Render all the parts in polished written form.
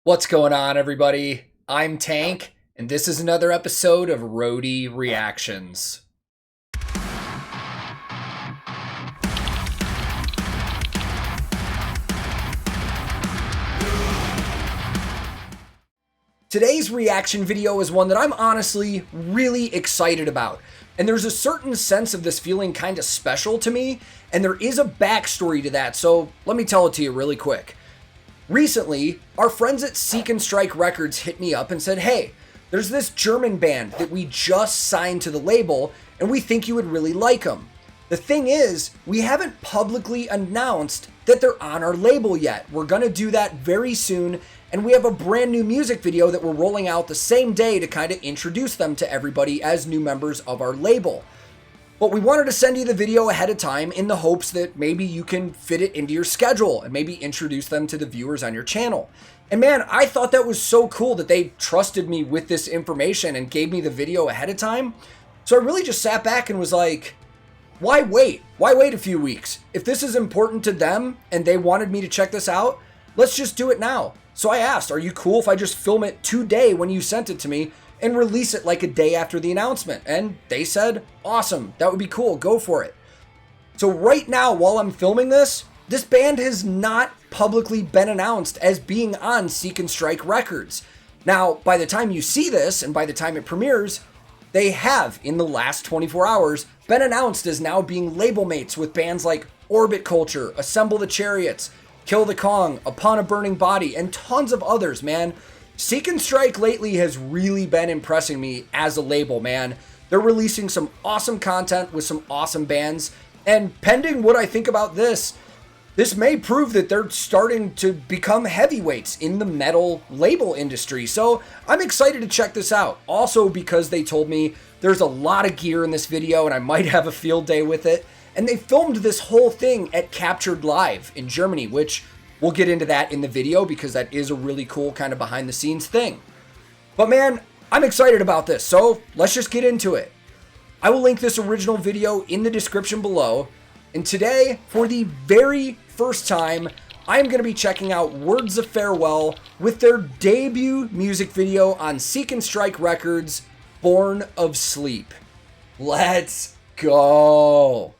What's going on, everybody? I'm Tank, and this is another episode of Roadie Reactions. Today's reaction video is one that I'm honestly really excited about. And there's a certain sense of this feeling kind of special to me, and there is a backstory to that, so let me tell it to you really quick. Recently, our friends at Seek and Strike Records hit me up and said, hey, there's this German band that we just signed to the label, and we think you would really like them. The thing is, we haven't publicly announced that they're on our label yet. We're going to do that very soon, and we have a brand new music video that we're rolling out the same day to kind of introduce them to everybody as new members of our label. But we wanted to send you the video ahead of time in the hopes that maybe you can fit it into your schedule and maybe introduce them to the viewers on your channel. And man, I thought that was so cool that they trusted me with this information and gave me the video ahead of time. So I really just sat back and was like, why wait? Why wait a few weeks? If this is important to them and they wanted me to check this out, let's just do it now. So I asked, are you cool if I just film it today when you sent it to me and release it like a day after the announcement? And they said, awesome, that would be cool, go for it. So right now, while I'm filming this band has not publicly been announced as being on Seek and Strike Records. Now, by the time you see this, and by the time it premieres, they have, in the last 24 hours, been announced as now being label mates with bands like Orbit Culture, Assemble the Chariots, Kill the Kong, Upon a Burning Body, and tons of others, man. Seek and Strike lately has really been impressing me as a label, man. They're releasing some awesome content with some awesome bands, and pending what I think about this may prove that they're starting to become heavyweights in the metal label industry. So I'm excited to check this out. Also because they told me there's a lot of gear in this video and I might have a field day with it. And they filmed this whole thing at Captured Live in Germany, which we'll get into that in the video because that is a really cool kind of behind the scenes thing. But man, I'm excited about this, so let's just get into it. I will link this original video in the description below. And today, for the very first time, I'm going to be checking out Words of Farewell with their debut music video on Seek and Strike Records, Born of Sleep. Let's go.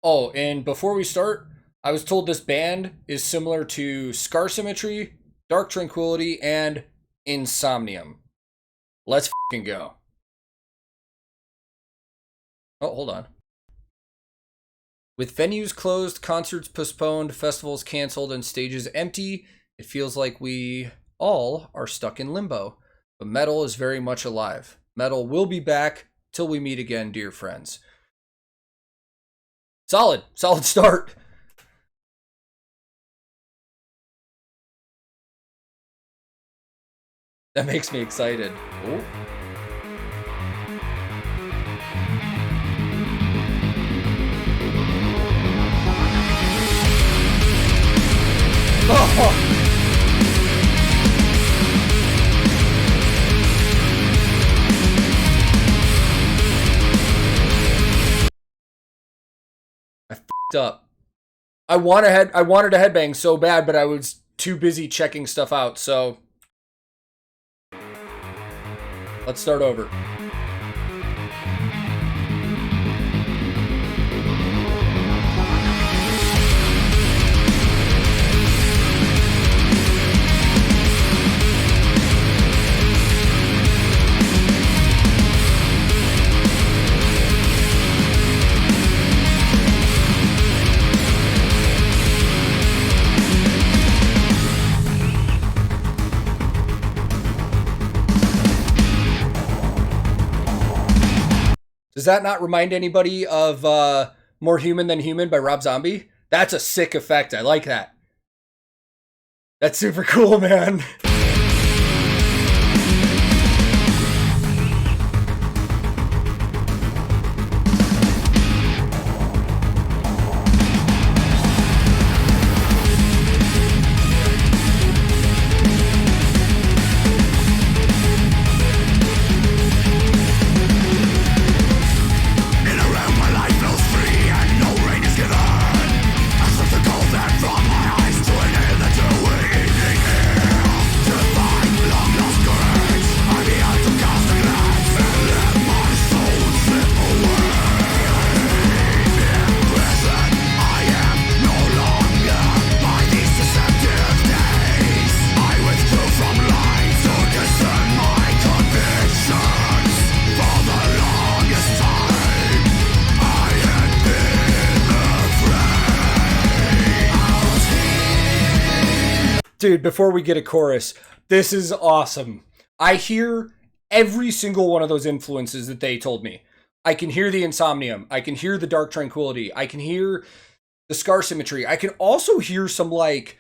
Oh, and before we start, I was told this band is similar to Symmetry, Dark Tranquility, and Insomnium. Let's fucking go. Oh, hold on. With venues closed, concerts postponed, festivals canceled, and stages empty, it feels like we all are stuck in limbo. But metal is very much alive. Metal will be back till we meet again, dear friends. Solid start. That makes me excited. Oh. Oh. I f***ed up. I wanted to headbang so bad, but I was too busy checking stuff out, so let's start over. Does that not remind anybody of More Human Than Human by Rob Zombie? That's a sick effect. I like that. That's super cool, man. From my eyes to an end that you Dude, before we get a chorus, this is awesome. I hear every single one of those influences that they told me. I can hear the Insomnium. I can hear the Dark Tranquility. I can hear the Scar Symmetry. I can also hear some like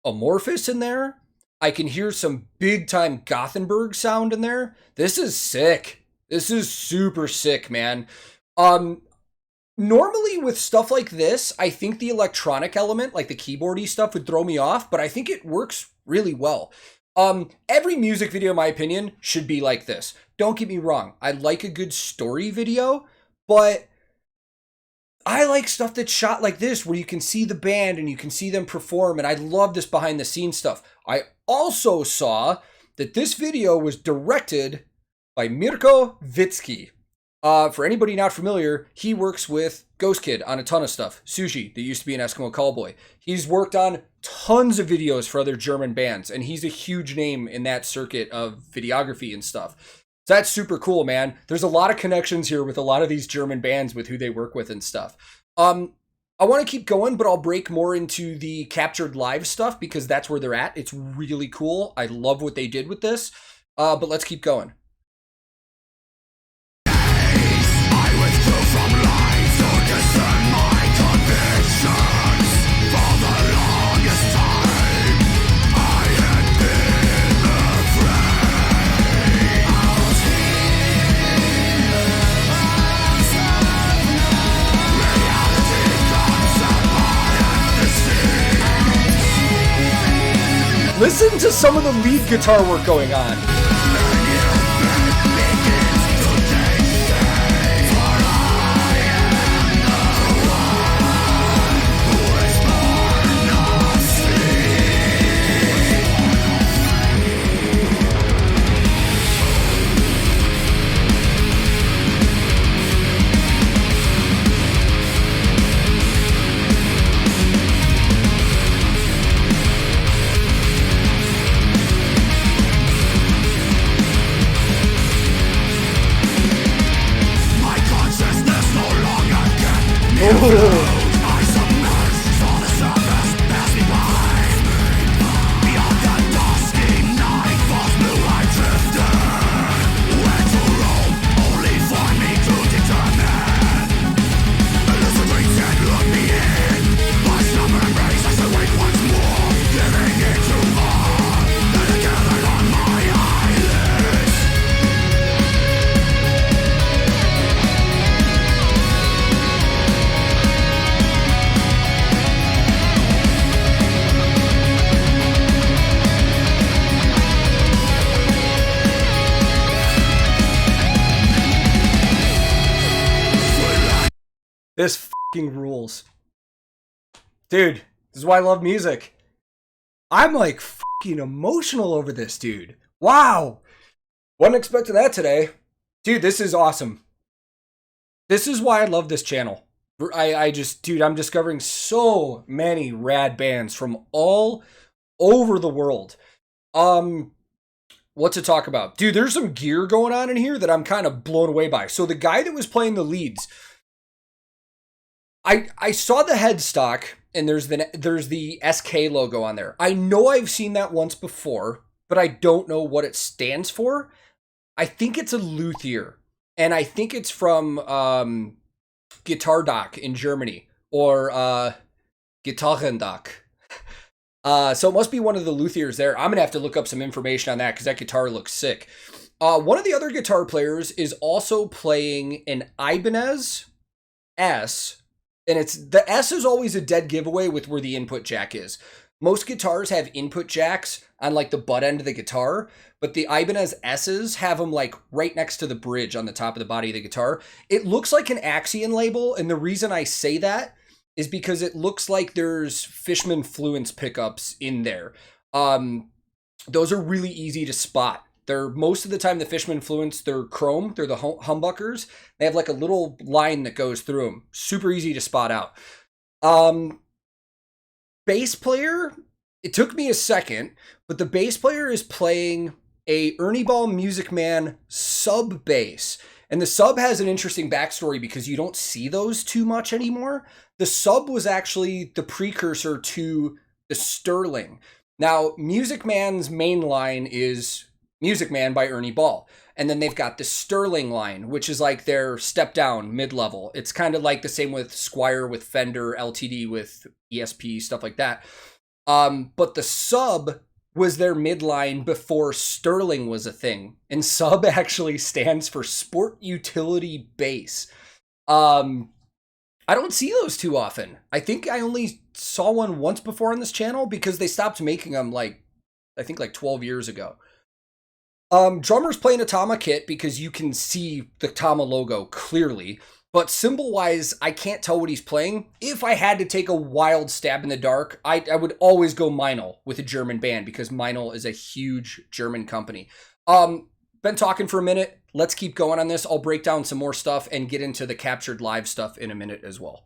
Amorphous in there. I can hear some big time Gothenburg sound in there. This is sick. This is super sick, man. Normally with stuff like this, I think the electronic element, like the keyboardy stuff, would throw me off, but I think it works really well. Every music video, in my opinion, should be like this. Don't get me wrong. I like a good story video, but I like stuff that's shot like this, where you can see the band and you can see them perform, and I love this behind the scenes stuff. I also saw that this video was directed by Mirko Vitsky. For anybody not familiar, he works with Ghost Kid on a ton of stuff. Sushi, that used to be an Eskimo Callboy. He's worked on tons of videos for other German bands, and he's a huge name in that circuit of videography and stuff. So that's super cool, man. There's a lot of connections here with a lot of these German bands with who they work with and stuff. I want to keep going, but I'll break more into the captured live stuff because that's where they're at. It's really cool. I love what they did with this, but let's keep going. Listen to some of the lead guitar work going on. This fucking rules. Dude, this is why I love music. I'm like fucking emotional over this, dude. Wow. Wasn't expecting that today. Dude, this is awesome. This is why I love this channel. Dude, I'm discovering so many rad bands from all over the world. What to talk about? Dude, there's some gear going on in here that I'm kind of blown away by. So the guy that was playing the leads, I saw the headstock, and there's the SK logo on there. I know I've seen that once before, but I don't know what it stands for. I think it's a luthier, and I think it's from Guitar Doc in Germany, or Gitarrendoc. So it must be one of the luthiers there. I'm going to have to look up some information on that because that guitar looks sick. One of the other guitar players is also playing an Ibanez S. And the S is always a dead giveaway with where the input jack is. Most guitars have input jacks on like the butt end of the guitar, but the Ibanez S's have them like right next to the bridge on the top of the body of the guitar. It looks like an Axion label, and the reason I say that is because it looks like there's Fishman Fluence pickups in there. Those are really easy to spot. They're most of the time the Fishman Fluence, they're chrome, they're the humbuckers. They have like a little line that goes through them. Super easy to spot out. Bass player, it took me a second, but the bass player is playing a Ernie Ball Music Man sub bass. And the sub has an interesting backstory because you don't see those too much anymore. The sub was actually the precursor to the Sterling. Now, Music Man's main line is Music Man by Ernie Ball. And then they've got the Sterling line, which is like their step down mid-level. It's kind of like the same with Squier, with Fender, LTD, with ESP, stuff like that. But the Sub was their midline before Sterling was a thing. And Sub actually stands for Sport Utility Bass. I don't see those too often. I think I only saw one once before on this channel because they stopped making them I think 12 years ago. Drummer's playing a Tama kit because you can see the Tama logo clearly, but cymbal-wise, I can't tell what he's playing. If I had to take a wild stab in the dark, I would always go Meinl with a German band because Meinl is a huge German company. Been talking for a minute. Let's keep going on this. I'll break down some more stuff and get into the captured live stuff in a minute as well.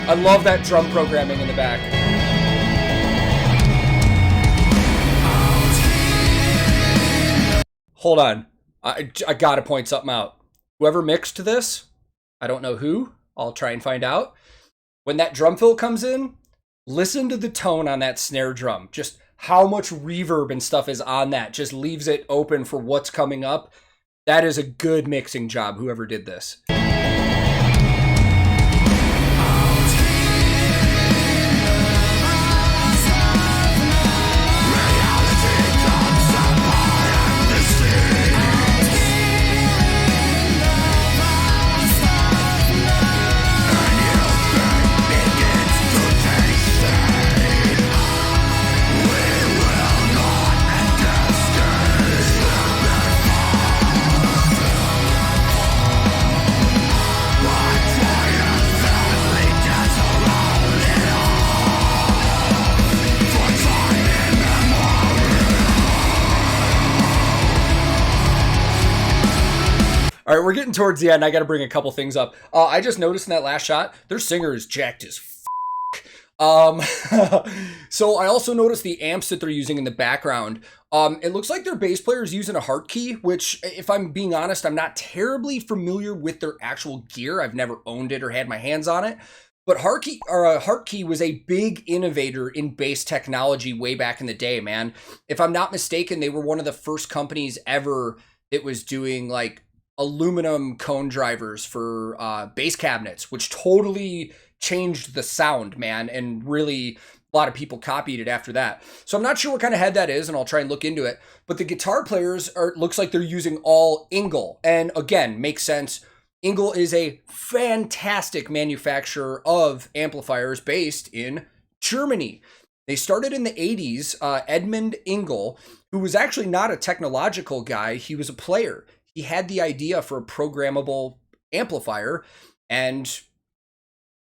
I love that drum programming in the back. Hold on. I gotta point something out. Whoever mixed this, I don't know who. I'll try and find out. When that drum fill comes in, listen to the tone on that snare drum. Just how much reverb and stuff is on that. Just leaves it open for what's coming up. That is a good mixing job, whoever did this. All right, we're getting towards the end. I got to bring a couple things up. I just noticed in that last shot, their singer is jacked as So I also noticed the amps that they're using in the background. It looks like their bass player is using a Hartke, which, if I'm being honest, I'm not terribly familiar with their actual gear. I've never owned it or had my hands on it. But Hartke was a big innovator in bass technology way back in the day, man. If I'm not mistaken, they were one of the first companies ever that was doing like aluminum cone drivers for bass cabinets, which totally changed the sound, man, and really a lot of people copied it after that. So I'm not sure what kind of head that is, and I'll try and look into it. But the guitar players looks like they're using all Engel, and again, makes sense. Engel is a fantastic manufacturer of amplifiers based in Germany. They started in the 80s. Edmund Engel, who was actually not a technological guy, he was a player. He had the idea for a programmable amplifier, and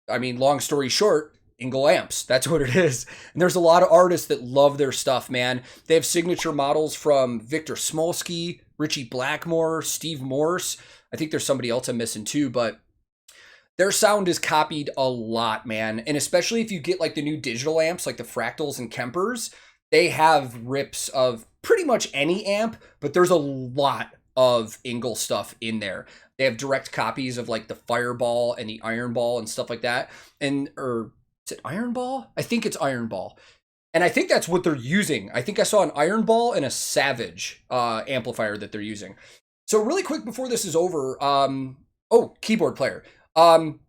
I mean, long story short, Engel amps. That's what it is. And there's a lot of artists that love their stuff, man. They have signature models from Victor Smolsky, Richie Blackmore, Steve Morse. I think there's somebody else I'm missing too, but their sound is copied a lot, man. And especially if you get like the new digital amps, like the Fractals and Kempers, they have rips of pretty much any amp, but there's a lot of Engel stuff in there. They have direct copies of like the Fireball and the Iron Ball and stuff like that. Or is it Iron Ball? I think it's Iron Ball. And I think that's what they're using. I think I saw an Iron Ball and a Savage amplifier that they're using. So really quick before this is over, keyboard player.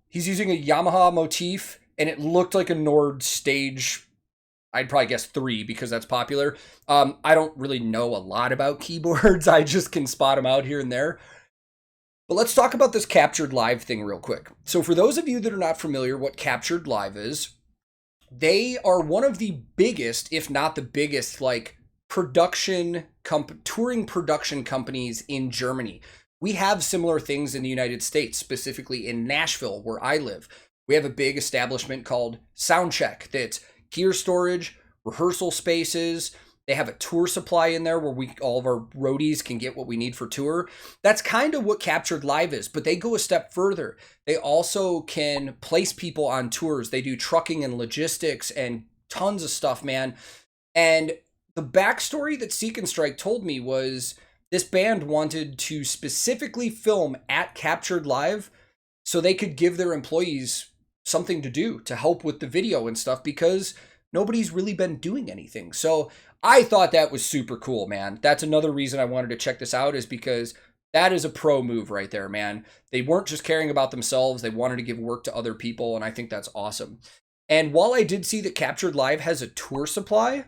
He's using a Yamaha motif, and it looked like a Nord Stage, I'd probably guess 3 because that's popular. I don't really know a lot about keyboards. I just can spot them out here and there. But let's talk about this captured live thing real quick. So for those of you that are not familiar what captured live is, they are one of the biggest, if not the biggest, like touring production companies in Germany. We have similar things in the United States, specifically in Nashville, where I live. We have a big establishment called Soundcheck that's gear storage, rehearsal spaces. They have a tour supply in there where all of our roadies can get what we need for tour. That's kind of what Captured Live is, but they go a step further. They also can place people on tours. They do trucking and logistics and tons of stuff, man. And the backstory that Seek and Strike told me was this band wanted to specifically film at Captured Live so they could give their employees something to do to help with the video and stuff, because nobody's really been doing anything. So I thought that was super cool, man. That's another reason I wanted to check this out, is because that is a pro move right there, man. They weren't just caring about themselves. They wanted to give work to other people, and I think that's awesome. And while I did see that Captured Live has a tour supply,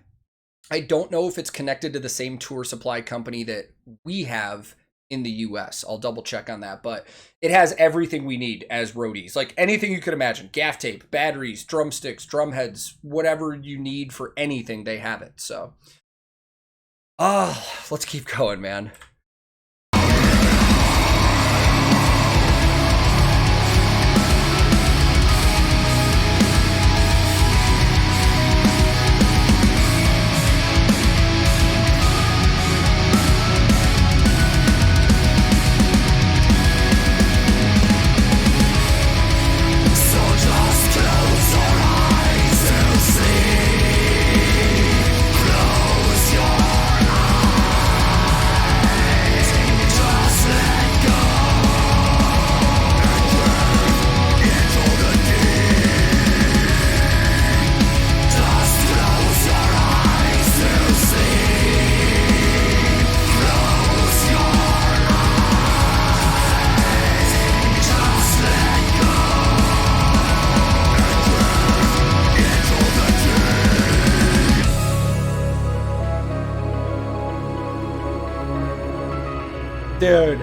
I don't know if it's connected to the same tour supply company that we have in the US. I'll double check on that, but it has everything we need as roadies. Like anything you could imagine, gaff tape, batteries, drumsticks, drum heads, whatever you need for anything, they have it. So, let's keep going, man. Dude.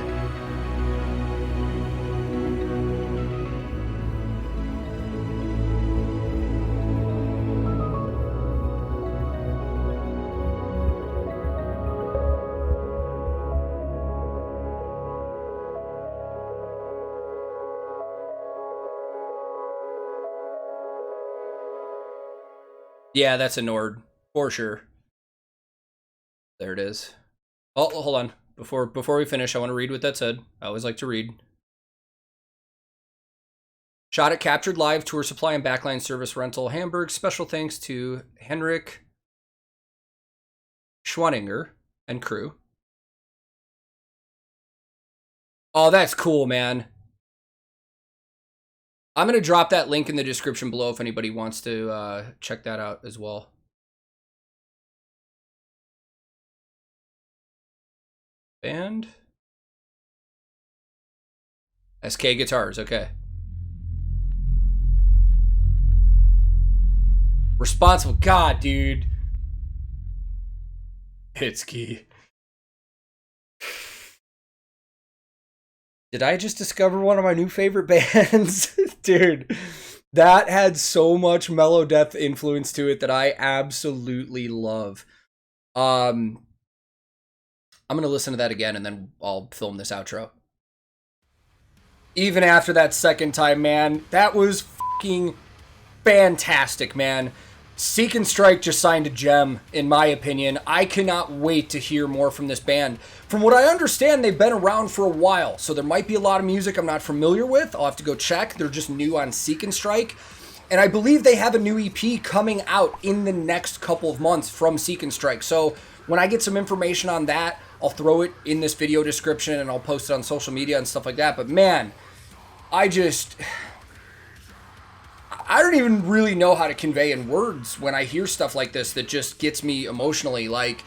Yeah, that's a Nord for sure. There it is. Oh, hold on. Before we finish, I want to read what that said. I always like to read. Shot at Captured Live, tour supply and backline service rental, Hamburg. Special thanks to Henrik Schwaninger and crew. Oh, that's cool, man. I'm going to drop that link in the description below if anybody wants to check that out as well. Band. SK Guitars, okay. Responsible. God, dude. It's key. Did I just discover one of my new favorite bands? Dude, that had so much melodeath influence to it that I absolutely love. I'm going to listen to that again, and then I'll film this outro. Even after that second time, man, that was fucking fantastic, man. Seek and Strike just signed a gem, in my opinion. I cannot wait to hear more from this band. From what I understand, they've been around for a while, so there might be a lot of music I'm not familiar with. I'll have to go check. They're just new on Seek and Strike. And I believe they have a new EP coming out in the next couple of months from Seek and Strike. So when I get some information on that, I'll throw it in this video description and I'll post it on social media and stuff like that. But man, I don't even really know how to convey in words when I hear stuff like this that just gets me emotionally. Like,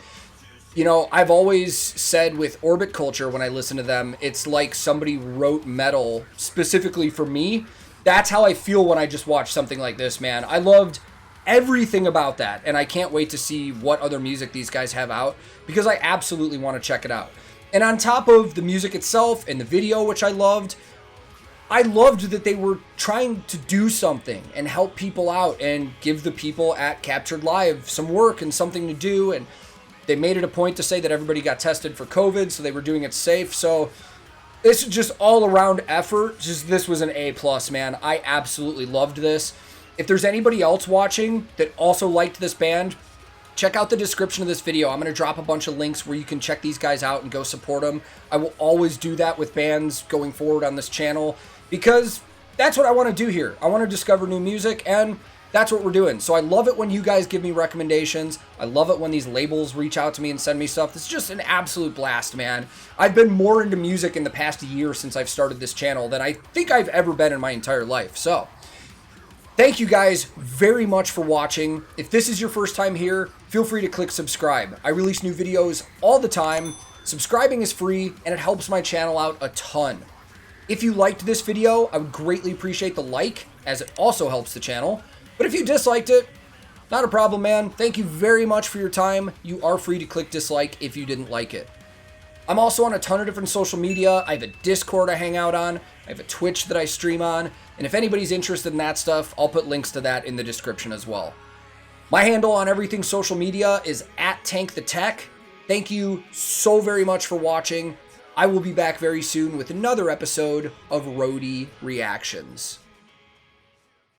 you know, I've always said with Orbit Culture, when I listen to them, it's like somebody wrote metal specifically for me. That's how I feel when I just watch something like this, man. I loved everything about that, and I can't wait to see what other music these guys have out, because I absolutely want to check it out. And on top of the music itself and the video, which I loved that they were trying to do something and help people out and give the people at Captured Live some work and something to do. And they made it a point to say that everybody got tested for COVID, so they were doing it safe. So This is just all around effort. This was an A+, man. I absolutely loved this. If there's anybody else watching that also liked this band, check out the description of this video. I'm going to drop a bunch of links where you can check these guys out and go support them. I will always do that with bands going forward on this channel because that's what I want to do here. I want to discover new music, and that's what we're doing. So I love it when you guys give me recommendations. I love it when these labels reach out to me and send me stuff. It's just an absolute blast, man. I've been more into music in the past year since I've started this channel than I think I've ever been in my entire life. So thank you guys very much for watching. If this is your first time here, feel free to click subscribe. I release new videos all the time. Subscribing is free, and it helps my channel out a ton. If you liked this video, I would greatly appreciate the like, as it also helps the channel. But if you disliked it, not a problem, man. Thank you very much for your time. You are free to click dislike if you didn't like it. I'm also on a ton of different social media. I have a Discord I hang out on. I have a Twitch that I stream on. And if anybody's interested in that stuff, I'll put links to that in the description as well. My handle on everything social media is @TankTheTech. Thank you so very much for watching. I will be back very soon with another episode of Roadie Reactions.